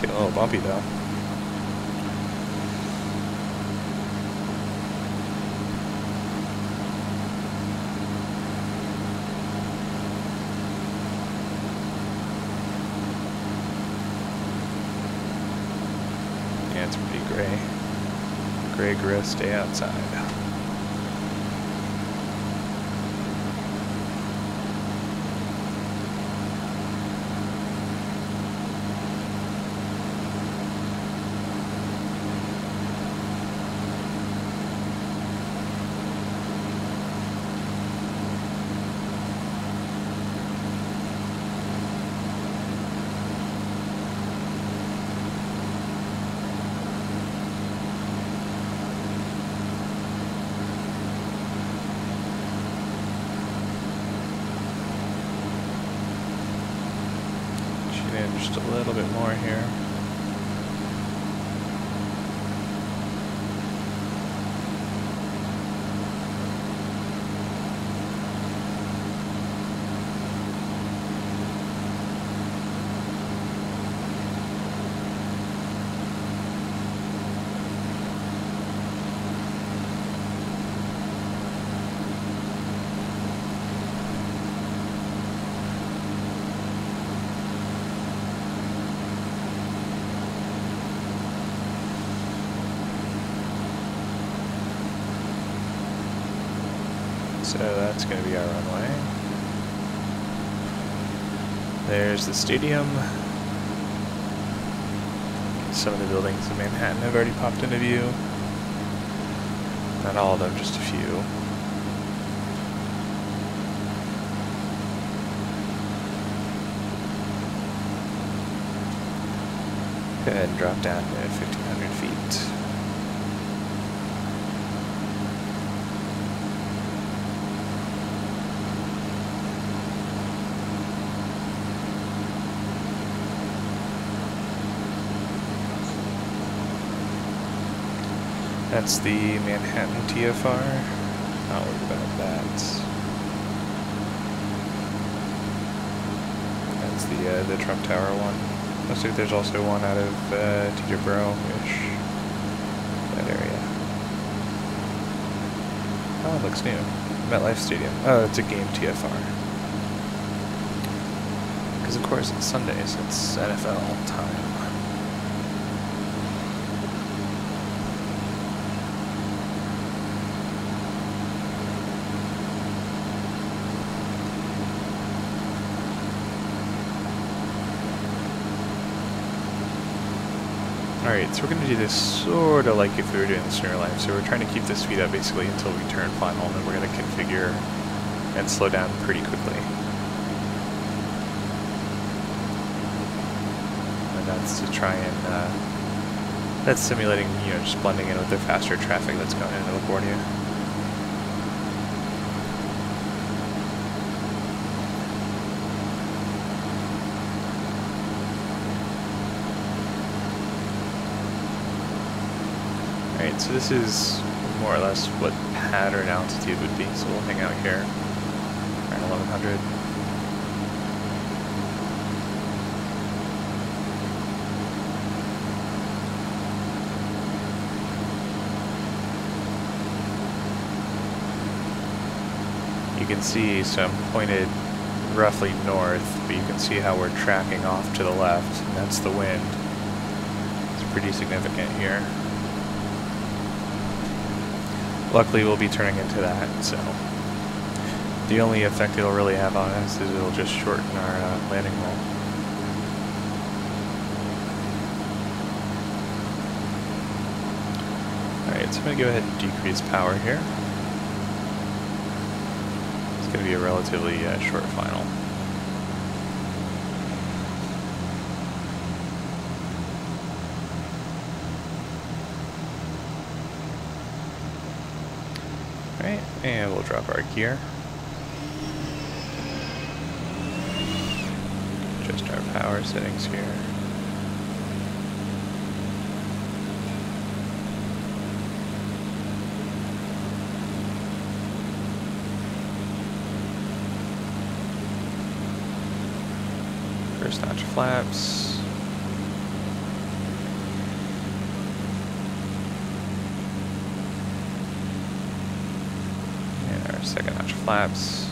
Getting a little bumpy though. Yeah, it's pretty gray. Gray, gross, stay outside. Just a little bit more here. So that's going to be our runway. There's the stadium. Some of the buildings in Manhattan have already popped into view. Not all of them, just a few. Go ahead and drop down to 1,500 feet. That's the Manhattan TFR. Not worried about that. That's the Trump Tower one. Looks like there's also one out of Teterboro-ish. That area. Oh, it looks new. MetLife Stadium. Oh, it's a game TFR. Because of course it's Sundays, it's NFL time. Alright, so we're going to do this sort of like if we were doing the Sooner Life. So we're trying to keep the speed up basically until we turn final, and then we're going to configure and slow down pretty quickly. And that's to try and, that's simulating, you know, just blending in with the faster traffic that's going into LaGuardia. Alright, so this is more or less what pattern altitude would be, so we'll hang out here around 1100. You can see some pointed roughly north, but you can see how we're tracking off to the left, and that's the wind. It's pretty significant here. Luckily, we'll be turning into that, so the only effect it'll really have on us is it'll just shorten our landing roll. Alright, so I'm going to go ahead and decrease power here. It's going to be a relatively short final. Alright, and we'll drop our gear. Adjust our power settings here. First notch flaps. Second notch flaps.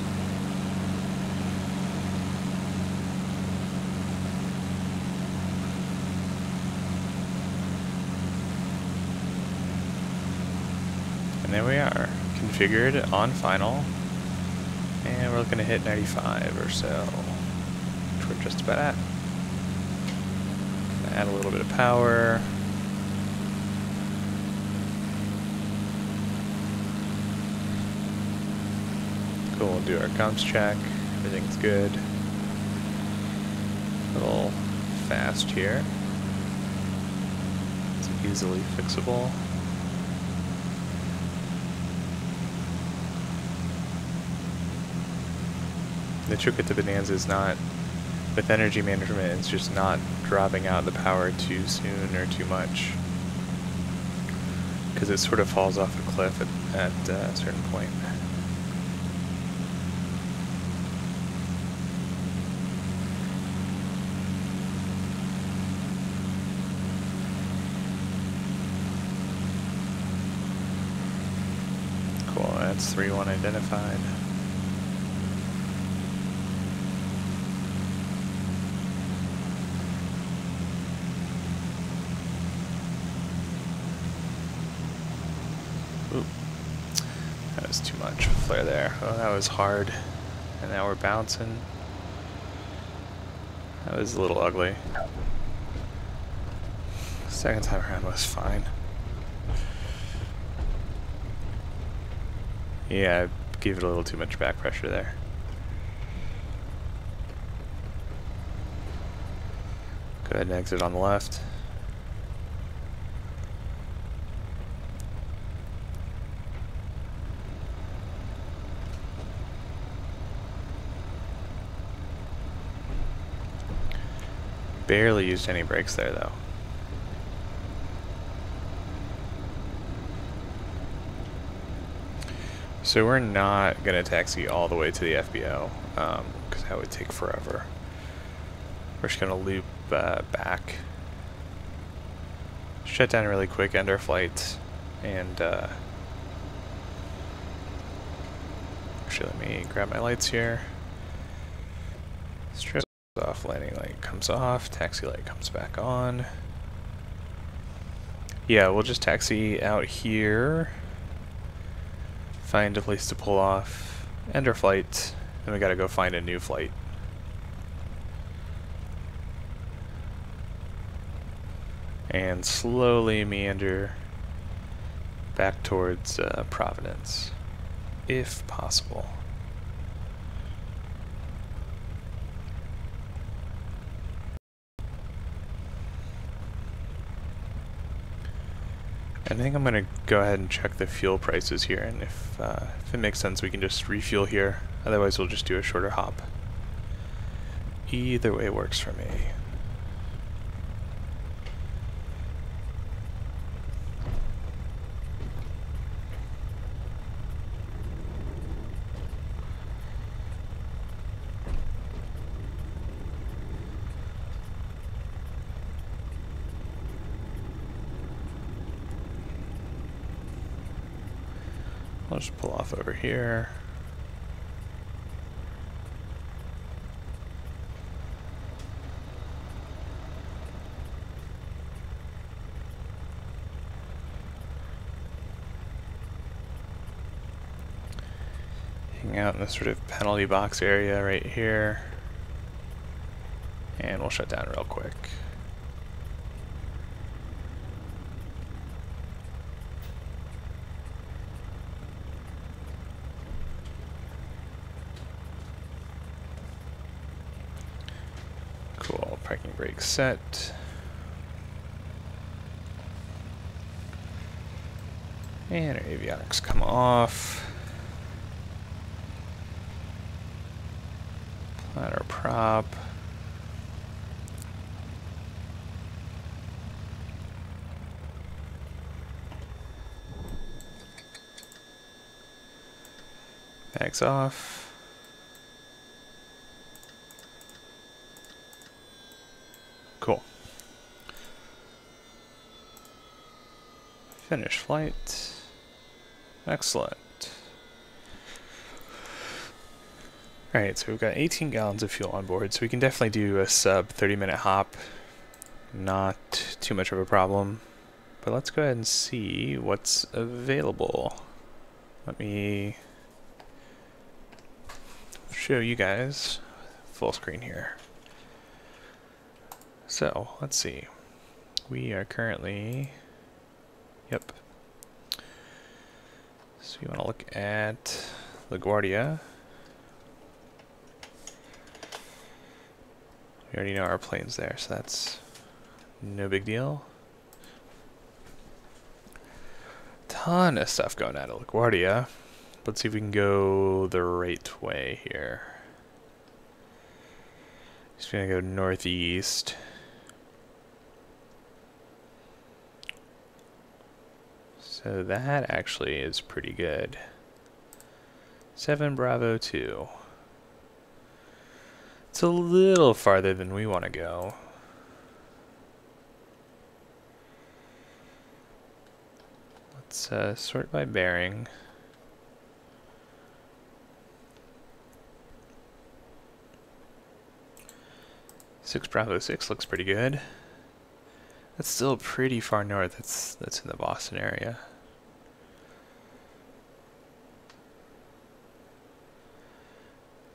And there we are, configured on final, and we're looking to hit 95 or so, which we're just about at. Add a little bit of power. Cool, we'll do our comms check, everything's good. A little fast here. It's easily fixable. The trick with the Bonanza is not, with energy management, it's just not dropping out the power too soon or too much. Because it sort of falls off a cliff at a certain point. Cool, that's 3-1 identified. Oop. That was too much flare there. Oh, that was hard. And now we're bouncing. That was a little ugly. Second time around was fine. Yeah, I gave it a little too much back pressure there. Go ahead and exit on the left. Barely used any brakes there though. So we're not going to taxi all the way to the FBO, because that would take forever. We're just going to loop back, shut down really quick, end our flight, and actually let me grab my lights here. Strip off, landing light comes off, taxi light comes back on. Yeah, we'll just taxi out here, find a place to pull off, end our flight, and we gotta go find a new flight. And slowly meander back towards Providence, if possible. I think I'm gonna go ahead and check the fuel prices here, and if it makes sense, we can just refuel here. Otherwise, we'll just do a shorter hop. Either way works for me. I'll just pull off over here. Hang out in this sort of penalty box area right here. And we'll shut down real quick. Cool, parking brake set. And our avionics come off. Plant our prop. Bags off. Cool. Finish flight. Excellent. Alright, so we've got 18 gallons of fuel on board, so we can definitely do a sub 30-minute hop. Not too much of a problem. But let's go ahead and see what's available. Let me show you guys full screen here. So, let's see. We are currently... Yep. So you want to look at LaGuardia. We already know our plane's there, so that's no big deal. Ton of stuff going out of LaGuardia. Let's see if we can go the right way here. Just gonna go northeast. So that actually is pretty good. 7 Bravo 2. It's a little farther than we want to go. Let's sort by bearing. Six Bravo 6 looks pretty good. That's still pretty far north. That's in the Boston area.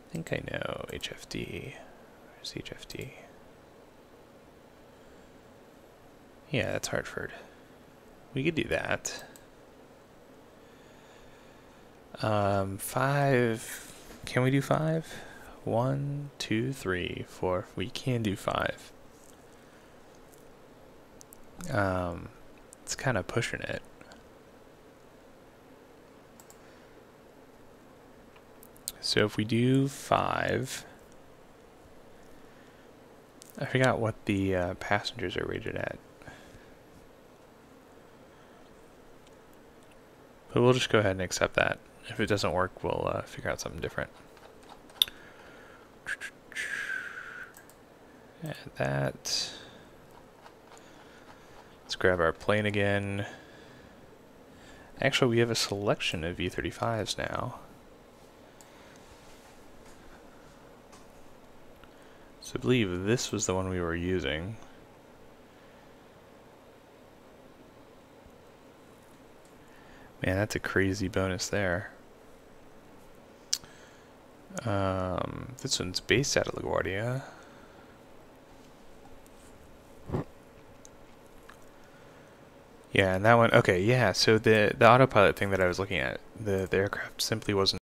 I think I know HFD. Where's HFD? Yeah, that's Hartford. We could do that. 5. Can we do 5? 1, 2, 3, 4. We can do 5. It's kind of pushing it. So if we do 5, I forgot what the passengers are rated at. But we'll just go ahead and accept that. If it doesn't work, we'll figure out something different. Add that. Let's grab our plane again. Actually, we have a selection of V-35s now. So I believe this was the one we were using. Man, that's a crazy bonus there. This one's based out of LaGuardia. Yeah, and that one, okay, yeah, so the autopilot thing that I was looking at, the aircraft simply wasn't